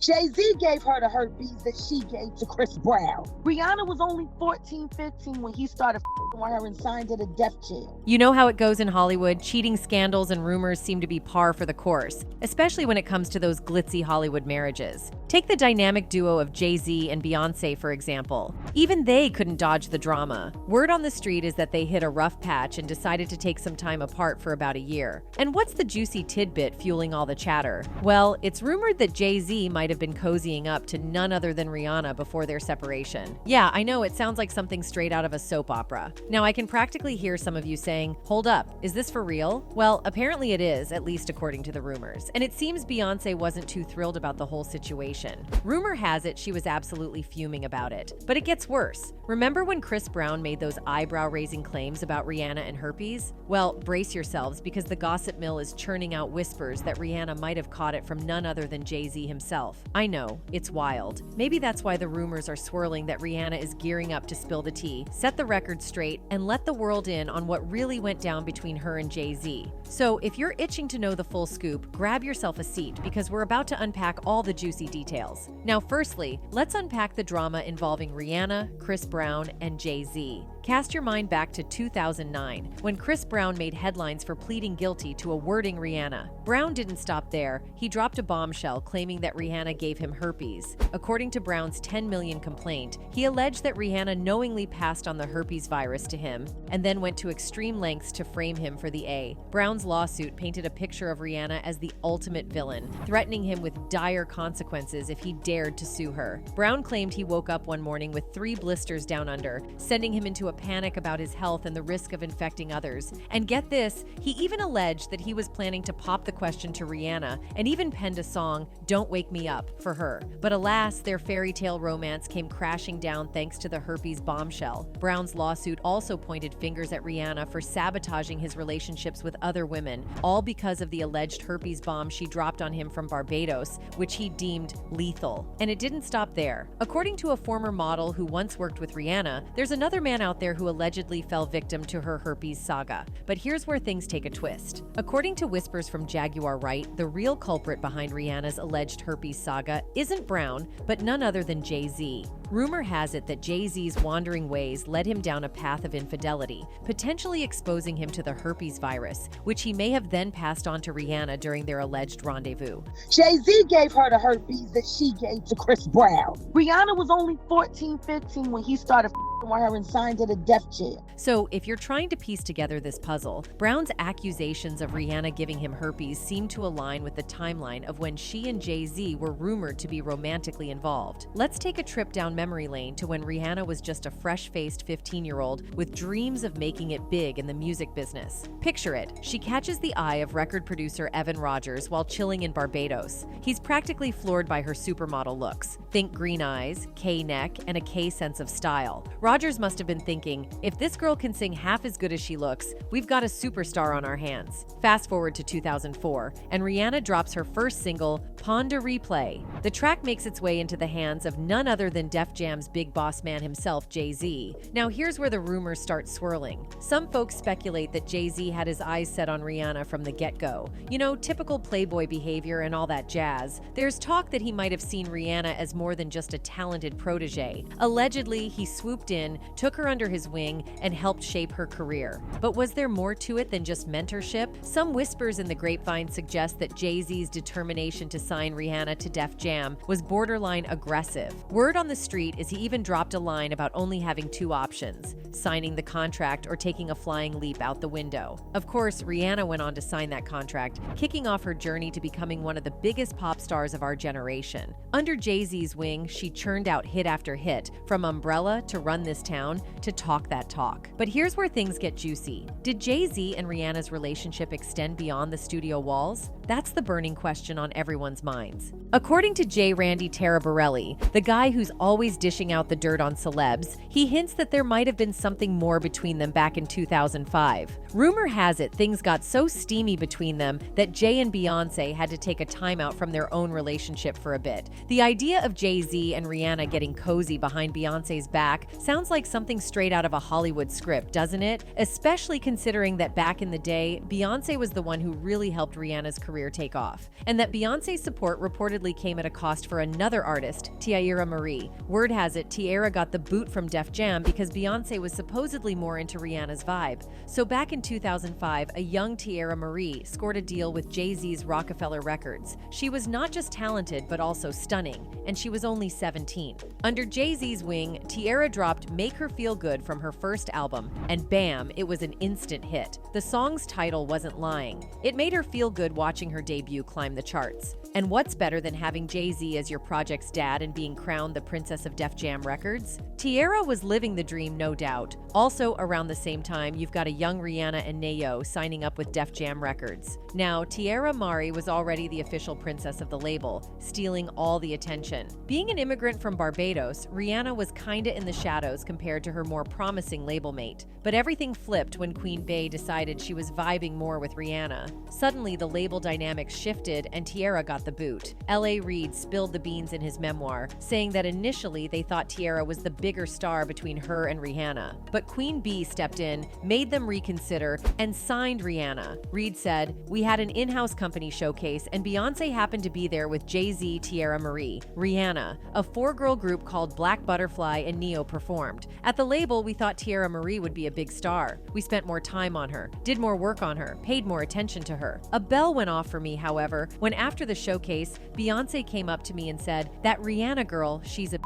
Jay-Z gave her the herpes that she gave to Chris Brown. Rihanna was only 14, 15 when he started with her and signed her to death jail. You know how it goes in Hollywood. Cheating scandals and rumors seem to be par for the course, especially when it comes to those glitzy Hollywood marriages. Take the dynamic duo of Jay-Z and Beyonce, for example. Even they couldn't dodge the drama. Word on the street is that they hit a rough patch and decided to take some time apart for about a year. And what's the juicy tidbit fueling all the chatter? Well, it's rumored that Jay-Z might have been cozying up to none other than Rihanna before their separation. Yeah, I know it sounds like something straight out of a soap opera. Now, I can practically hear some of you saying, hold up, is this for real? Well, apparently it is, at least according to the rumors. And it seems Beyonce wasn't too thrilled about the whole situation. Rumor has it she was absolutely fuming about it. But it gets worse. Remember when Chris Brown made those eyebrow-raising claims about Rihanna and herpes? Well, brace yourselves because the gossip mill is churning out whispers that Rihanna might have caught it from none other than Jay-Z himself. I know, it's wild. Maybe that's why the rumors are swirling that Rihanna is gearing up to spill the tea, set the record straight, and let the world in on what really went down between her and Jay-Z. So if you're itching to know the full scoop, grab yourself a seat because we're about to unpack all the juicy details. Now, firstly, let's unpack the drama involving Rihanna, Chris Brown, and Jay-Z. Cast your mind back to 2009, when Chris Brown made headlines for pleading guilty to awarding Rihanna. Brown didn't stop there. He dropped a bombshell claiming that Rihanna gave him herpes. According to Brown's 10 million complaint, he alleged that Rihanna knowingly passed on the herpes virus to him and then went to extreme lengths to frame him for the A. Brown's lawsuit painted a picture of Rihanna as the ultimate villain, threatening him with dire consequences if he dared to sue her. Brown claimed he woke up one morning with 3 blisters down under, sending him into a panic about his health and the risk of infecting others. And get this, he even alleged that he was planning to pop the question to Rihanna and even penned a song, "Don't Wake Me Up," for her. But alas, their fairy tale romance came crashing down thanks to the herpes bombshell. Brown's lawsuit also pointed fingers at Rihanna for sabotaging his relationships with other women, all because of the alleged herpes bomb she dropped on him from Barbados, which he deemed lethal. And it didn't stop there. According to a former model who once worked with Rihanna, there's another man out there who allegedly fell victim to her herpes saga. But here's where things take a twist. According to whispers from Jaguar Wright, the real culprit behind Rihanna's alleged herpes saga isn't Brown, but none other than Jay-Z. Rumor has it that Jay-Z's wandering ways led him down a path of infidelity, potentially exposing him to the herpes virus, which he may have then passed on to Rihanna during their alleged rendezvous. Jay-Z gave her the herpes that she gave to Chris Brown. Rihanna was only 14, 15 when he started with her and signed her to death jail. So if you're trying to piece together this puzzle, Brown's accusations of Rihanna giving him herpes seem to align with the timeline of when she and Jay-Z were rumored to be romantically involved. Let's take a trip down memory lane to when Rihanna was just a fresh-faced 15-year-old with dreams of making it big in the music business. Picture it. She catches the eye of record producer Evan Rogers while chilling in Barbados. He's practically floored by her supermodel looks. Think green eyes, K-neck, and a K-sense of style. Rogers must have been thinking, if this girl can sing half as good as she looks, we've got a superstar on our hands. Fast forward to 2004, and Rihanna drops her first single, Ponder Replay. The track makes its way into the hands of none other than Def Jam's big boss man himself, Jay-Z. Now here's where the rumors start swirling. Some folks speculate that Jay-Z had his eyes set on Rihanna from the get-go. You know, typical playboy behavior and all that jazz. There's talk that he might have seen Rihanna as more than just a talented protege. Allegedly, he swooped in, took her under his wing, and helped shape her career. But was there more to it than just mentorship? Some whispers in the grapevine suggest that Jay-Z's determination to sign Rihanna to Def Jam was borderline aggressive. Word on the street is he even dropped a line about only having 2 options, signing the contract or taking a flying leap out the window. Of course, Rihanna went on to sign that contract, kicking off her journey to becoming one of the biggest pop stars of our generation. Under Jay-Z's wing, she churned out hit after hit, from Umbrella to Run This Town to Talk That Talk. But here's where things get juicy. Did Jay-Z and Rihanna's relationship extend beyond the studio walls? That's the burning question on everyone's minds. According to J. Randy Taraborelli, the guy who's always dishing out the dirt on celebs, he hints that there might have been something more between them back in 2005. Rumor has it things got so steamy between them that Jay and Beyonce had to take a timeout from their own relationship for a bit. The idea of Jay-Z and Rihanna getting cozy behind Beyonce's back sounds like something straight out of a Hollywood script, doesn't it? Especially considering that back in the day, Beyonce was the one who really helped Rihanna's career career take off, and that Beyonce's support reportedly came at a cost for another artist, Tierra Marie. Word has it, Tierra got the boot from Def Jam because Beyonce was supposedly more into Rihanna's vibe. So back in 2005, a young Tierra Marie scored a deal with Jay-Z's Rockefeller Records. She was not just talented, but also stunning, and she was only 17. Under Jay-Z's wing, Tierra dropped Make Her Feel Good from her first album, and bam, it was an instant hit. The song's title wasn't lying. It made her feel good watching her debut climb the charts. And what's better than having Jay-Z as your project's dad and being crowned the Princess of Def Jam Records? Tierra was living the dream, no doubt. Also, around the same time, you've got a young Rihanna and Nayo signing up with Def Jam Records. Now, Tierra Mari was already the official princess of the label, stealing all the attention. Being an immigrant from Barbados, Rihanna was kinda in the shadows compared to her more promising label mate. But everything flipped when Queen Bey decided she was vibing more with Rihanna. Suddenly, the label dynamics shifted and Tierra got the boot. L.A. Reid spilled the beans in his memoir, saying that initially they thought Tierra was the bigger star between her and Rihanna. But Queen Bee stepped in, made them reconsider, and signed Rihanna. Reid said, "We had an in-house company showcase and Beyonce happened to be there with Jay-Z, Tierra Marie, Rihanna. A four-girl group called Black Butterfly and Neo performed. At the label, we thought Tierra Marie would be a big star. We spent more time on her, did more work on her, paid more attention to her. A bell went off for me, however, when after the showcase, Beyonce came up to me and said, 'That Rihanna girl, she's a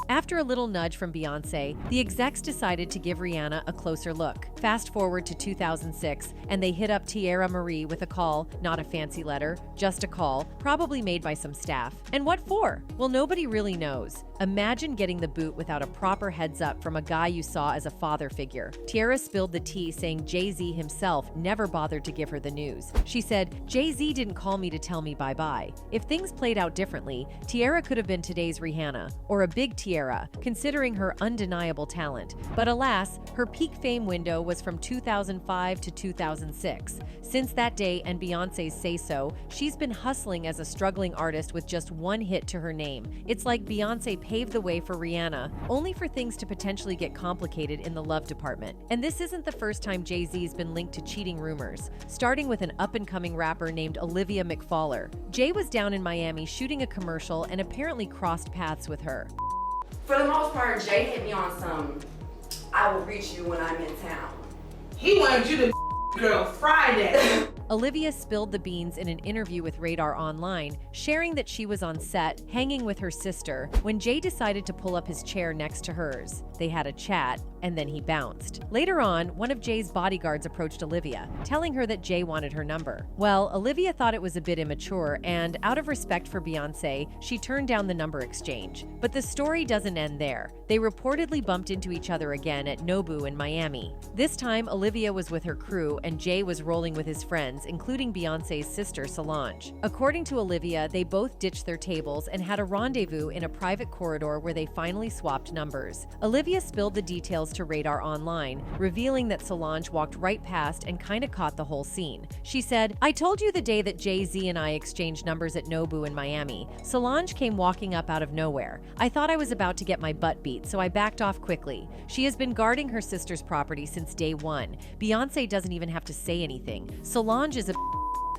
After a little nudge from Beyonce, the execs decided to give Rihanna a closer look. Fast forward to 2006, and they hit up Tierra Marie with a call, not a fancy letter, just a call, probably made by some staff. And what for? Well, nobody really knows. Imagine getting the boot without a proper heads up from a guy you saw as a father figure. Tierra spilled the tea, saying Jay-Z himself never bothered to give her the news. She said, "Jay-Z didn't call me to tell me bye-bye." If things played out differently, Tierra could have been today's Rihanna, or a big Tierra, considering her undeniable talent. But alas, her peak fame window was from 2005 to 2006. Since that day and Beyonce's say-so, she's been hustling as a struggling artist with just one hit to her name. It's like Beyonce paved the way for Rihanna, only for things to potentially get complicated in the love department. And this isn't the first time Jay-Z's been linked to cheating rumors, starting with an up-and-coming rapper named Olivia McFaller. Jay was down in Miami shooting a commercial and apparently crossed paths with her. For the most part, Jay hit me on some, "I will reach you when I'm in town." He wanted you to girl Friday. Olivia spilled the beans in an interview with Radar Online, sharing that she was on set, hanging with her sister, when Jay decided to pull up his chair next to hers. They had a chat, and then he bounced. Later on, one of Jay's bodyguards approached Olivia, telling her that Jay wanted her number. Well, Olivia thought it was a bit immature, and out of respect for Beyonce, she turned down the number exchange. But the story doesn't end there. They reportedly bumped into each other again at Nobu in Miami. This time, Olivia was with her crew, and Jay was rolling with his friends, including Beyonce's sister Solange. According to Olivia, they both ditched their tables and had a rendezvous in a private corridor where they finally swapped numbers. Olivia spilled the details to Radar Online, revealing that Solange walked right past and kinda caught the whole scene. She said, "I told you the day that Jay-Z and I exchanged numbers at Nobu in Miami. Solange came walking up out of nowhere. I thought I was about to get my butt beat, so I backed off quickly. She has been guarding her sister's property since day one. Beyonce doesn't even have to say anything. Solange is a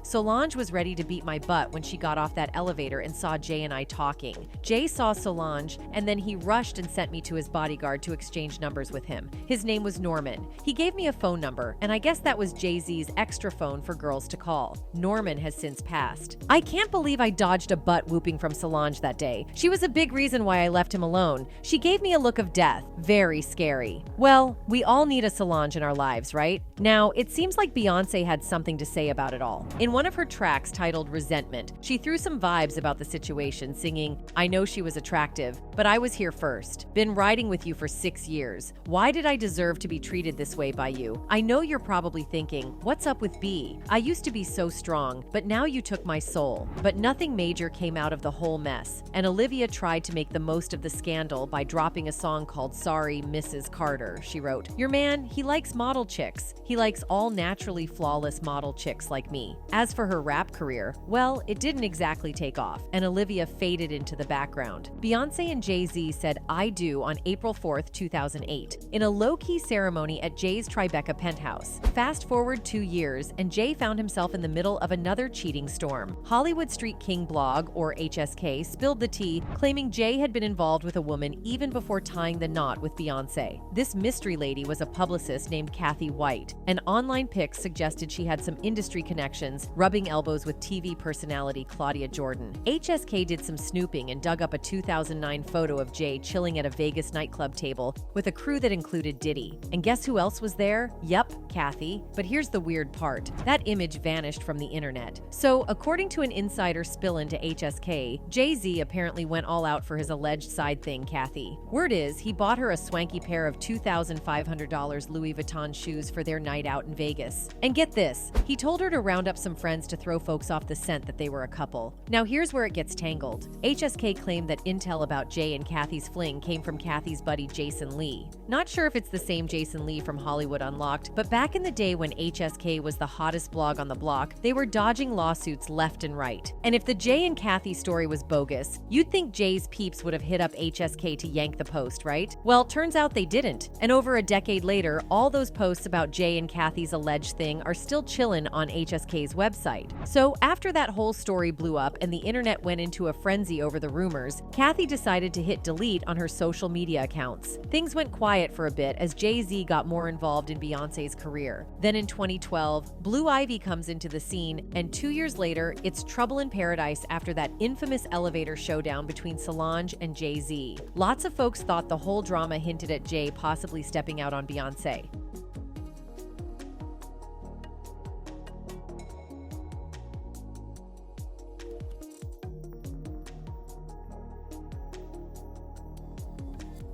Solange was ready to beat my butt when she got off that elevator and saw Jay and I talking. Jay saw Solange, and then he rushed and sent me to his bodyguard to exchange numbers with him. His name was Norman. He gave me a phone number, and I guess that was Jay-Z's extra phone for girls to call. Norman has since passed. I can't believe I dodged a butt whooping from Solange that day. She was a big reason why I left him alone. She gave me a look of death. Very scary." Well, we all need a Solange in our lives, right? Now, it seems like Beyonce had something to say about it all. In one of her tracks titled Resentment, she threw some vibes about the situation, singing, "I know she was attractive, but I was here first. Been riding with you for 6 years. Why did I deserve to be treated this way by you? I know you're probably thinking, what's up with B? I used to be so strong, but now you took my soul." But nothing major came out of the whole mess, and Olivia tried to make the most of the scandal by dropping a song called Sorry, Mrs. Carter. She wrote, "Your man, he likes model chicks. He likes all naturally flawless model chicks like me. As for her rap career, well, it didn't exactly take off, and Olivia faded into the background. Beyonce and Jay-Z said "I do" on April 4th, 2008, in a low-key ceremony at Jay's Tribeca penthouse. Fast forward 2 years, and Jay found himself in the middle of another cheating storm. Hollywood Street King blog, or HSK, spilled the tea, claiming Jay had been involved with a woman even before tying the knot with Beyonce. This mystery lady was a publicist named Kathy White, and online pics suggested she had some industry connections, rubbing elbows with TV personality Claudia Jordan. HSK did some snooping and dug up a 2009 photo of Jay chilling at a Vegas nightclub table with a crew that included Diddy. And guess who else was there? Yep, Kathy. But here's the weird part. That image vanished from the internet. So, according to an insider spill into HSK, Jay-Z apparently went all out for his alleged side thing, Kathy. Word is, he bought her a swanky pair of $2,500 Louis Vuitton shoes for their night out in Vegas. And get this, he told her to round up some friends to throw folks off the scent that they were a couple. Now here's where it gets tangled. HSK claimed that intel about Jay and Kathy's fling came from Kathy's buddy Jason Lee. Not sure if it's the same Jason Lee from Hollywood Unlocked, but back in the day when HSK was the hottest blog on the block, they were dodging lawsuits left and right. And if the Jay and Kathy story was bogus, you'd think Jay's peeps would have hit up HSK to yank the post, right? Well, turns out they didn't. And over a decade later, all those posts about Jay and Kathy's alleged thing are still chillin' on HSK's website. So after that whole story blew up and the internet went into a frenzy over the rumors, Kathy decided to hit delete on her social media accounts. Things went quiet for a bit as Jay-Z got more involved in Beyonce's career. Then in 2012, Blue Ivy comes into the scene, and 2 years later, it's trouble in paradise after that infamous elevator showdown between Solange and Jay-Z. Lots of folks thought the whole drama hinted at Jay possibly stepping out on Beyonce.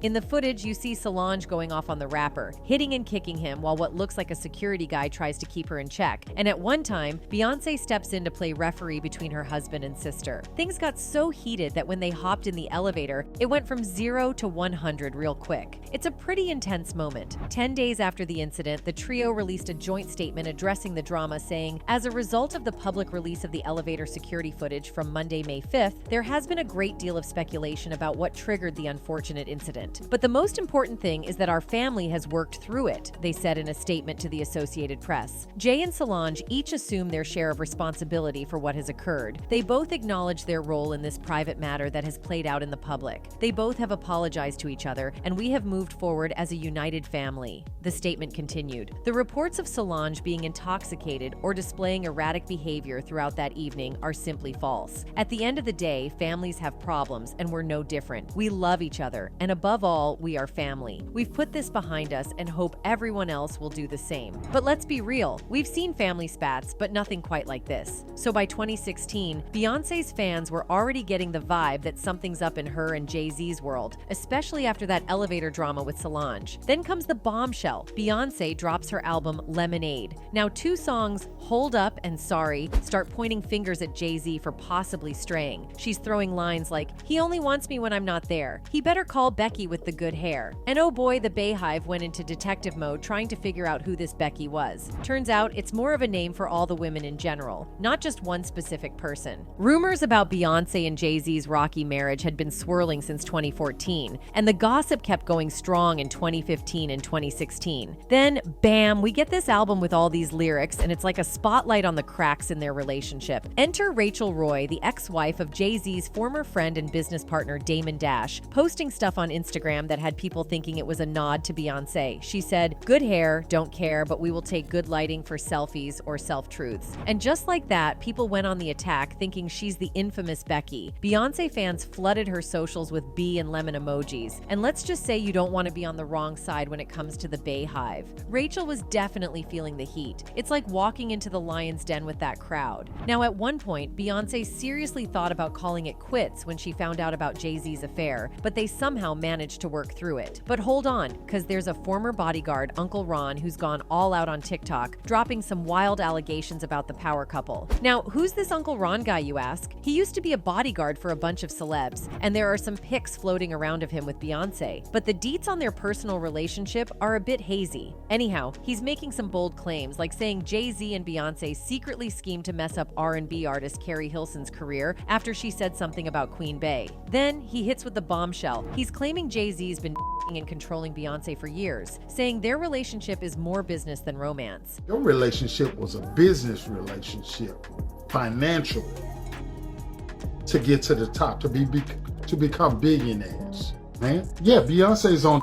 In the footage, you see Solange going off on the rapper, hitting and kicking him while what looks like a security guy tries to keep her in check. And at one time, Beyonce steps in to play referee between her husband and sister. Things got so heated that when they hopped in the elevator, it went from 0 to 100 real quick. It's a pretty intense moment. 10 days after the incident, the trio released a joint statement addressing the drama, saying, "As a result of the public release of the elevator security footage from Monday, May 5th, there has been a great deal of speculation about what triggered the unfortunate incident. But the most important thing is that our family has worked through it," they said in a statement to the Associated Press. Jay and Solange each assume their share of responsibility for what has occurred. They both acknowledge their role in this private matter that has played out in the public. They both have apologized to each other, and we have moved forward as a united family. The statement continued. The reports of Solange being intoxicated or displaying erratic behavior throughout that evening are simply false. At the end of the day, families have problems, and we're no different. We love each other, and above all, we are family. We've put this behind us and hope everyone else will do the same. But let's be real, we've seen family spats, but nothing quite like this. So by 2016, Beyonce's fans were already getting the vibe that something's up in her and Jay-Z's world, especially after that elevator drama with Solange. Then comes the bombshell. Beyonce drops her album Lemonade. Now 2 songs, Hold Up and Sorry, start pointing fingers at Jay-Z for possibly straying. She's throwing lines like, "He only wants me when I'm not there. He better call Becky with the good hair." And oh boy, the Bayhive went into detective mode trying to figure out who this Becky was. Turns out it's more of a name for all the women in general, not just one specific person. Rumors about Beyonce and Jay-Z's rocky marriage had been swirling since 2014, and the gossip kept going strong in 2015 and 2016. Then, bam, we get this album with all these lyrics, and it's like a spotlight on the cracks in their relationship. Enter Rachel Roy, the ex-wife of Jay-Z's former friend and business partner Damon Dash, posting stuff on Instagram that had people thinking it was a nod to Beyonce. She said, "Good hair, don't care, but we will take good lighting for selfies or self-truths." And just like that, people went on the attack thinking she's the infamous Becky. Beyonce fans flooded her socials with bee and lemon emojis. And let's just say you don't want to be on the wrong side when it comes to the Bayhive. Rachel was definitely feeling the heat. It's like walking into the lion's den with that crowd. Now at one point, Beyonce seriously thought about calling it quits when she found out about Jay-Z's affair, but they somehow managed managed to work through it. But hold on, because there's a former bodyguard, Uncle Ron, who's gone all out on TikTok, dropping some wild allegations about the power couple. Now, who's this Uncle Ron guy, you ask? He used to be a bodyguard for a bunch of celebs, and there are some pics floating around of him with Beyonce. But the deets on their personal relationship are a bit hazy. Anyhow, he's making some bold claims, like saying Jay-Z and Beyonce secretly schemed to mess up R&B artist Carrie Hilson's career after she said something about Queen Bey. Then he hits with the bombshell. He's claiming Jay-Z's been and controlling Beyonce for years, saying their relationship is more business than romance. Your relationship was a business relationship, financial, to get to the top, to become billionaires, man. Yeah, Beyonce's on.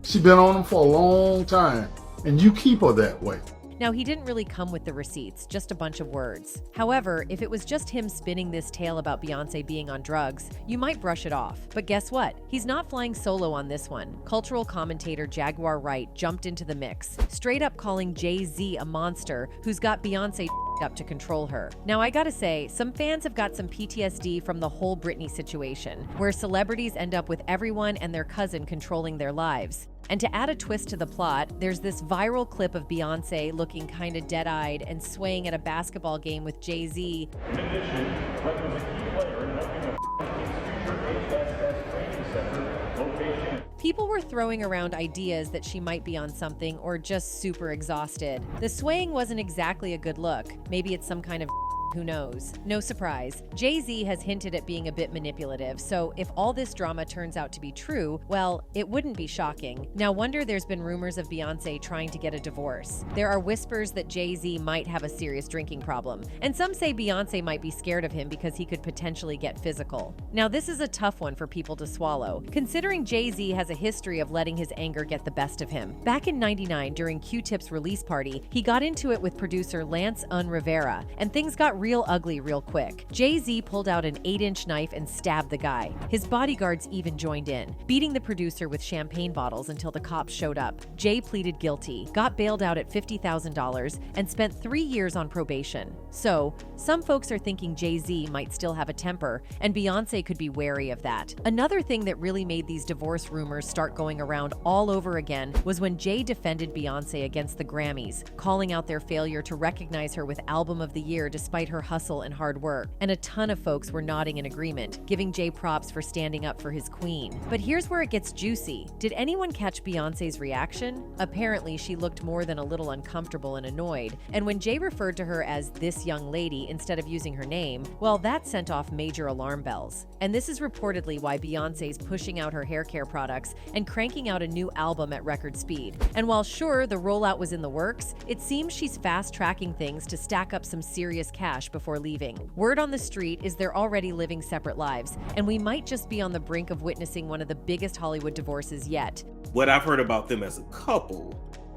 She's been on them for a long time, and you keep her that way. Now, he didn't really come with the receipts, just a bunch of words. However, if it was just him spinning this tale about Beyonce being on drugs, you might brush it off. But guess what? He's not flying solo on this one. Cultural commentator Jaguar Wright jumped into the mix, straight up calling Jay-Z a monster who's got Beyonce up to control her. Now, I gotta say, some fans have got some PTSD from the whole Britney situation, where celebrities end up with everyone and their cousin controlling their lives. And to add a twist to the plot, there's this viral clip of Beyonce looking kinda dead-eyed and swaying at a basketball game with Jay-Z. In addition, Brett was a key player in helping the team's future training center location. People were throwing around ideas that she might be on something or just super exhausted. The swaying wasn't exactly a good look. Maybe it's some kind of who knows? No surprise. Jay-Z has hinted at being a bit manipulative, so if all this drama turns out to be true, well, it wouldn't be shocking. Now wonder there's been rumors of Beyonce trying to get a divorce. There are whispers that Jay-Z might have a serious drinking problem, and some say Beyonce might be scared of him because he could potentially get physical. Now this is a tough one for people to swallow, considering Jay-Z has a history of letting his anger get the best of him. Back in '99, during Q-Tip's release party, he got into it with producer Lance Rivera, and things got real ugly real quick. Jay-Z pulled out an 8-inch knife and stabbed the guy. His bodyguards even joined in, beating the producer with champagne bottles until the cops showed up. Jay pleaded guilty, got bailed out at $50,000, and spent 3 years on probation. So, some folks are thinking Jay-Z might still have a temper, and Beyonce could be wary of that. Another thing that really made these divorce rumors start going around all over again was when Jay defended Beyonce against the Grammys, calling out their failure to recognize her with Album of the Year despite her hustle and hard work. And a ton of folks were nodding in agreement, giving Jay props for standing up for his queen. But here's where it gets juicy. Did anyone catch Beyonce's reaction? Apparently, she looked more than a little uncomfortable and annoyed. And when Jay referred to her as this young lady instead of using her name, well, that sent off major alarm bells. And this is reportedly why Beyonce's pushing out her hair care products and cranking out a new album at record speed. And while sure, the rollout was in the works, it seems she's fast-tracking things to stack up some serious cash before leaving. Word on the street is they're already living separate lives, and we might just be on the brink of witnessing one of the biggest Hollywood divorces yet. What I've heard about them as a couple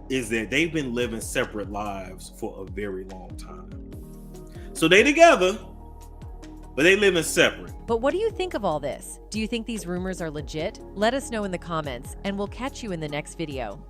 is that they've been living separate lives for a very long time. So they together, but they living separate. But what do you think of all this? Do you think these rumors are legit? Let us know in the comments, and we'll catch you in the next video.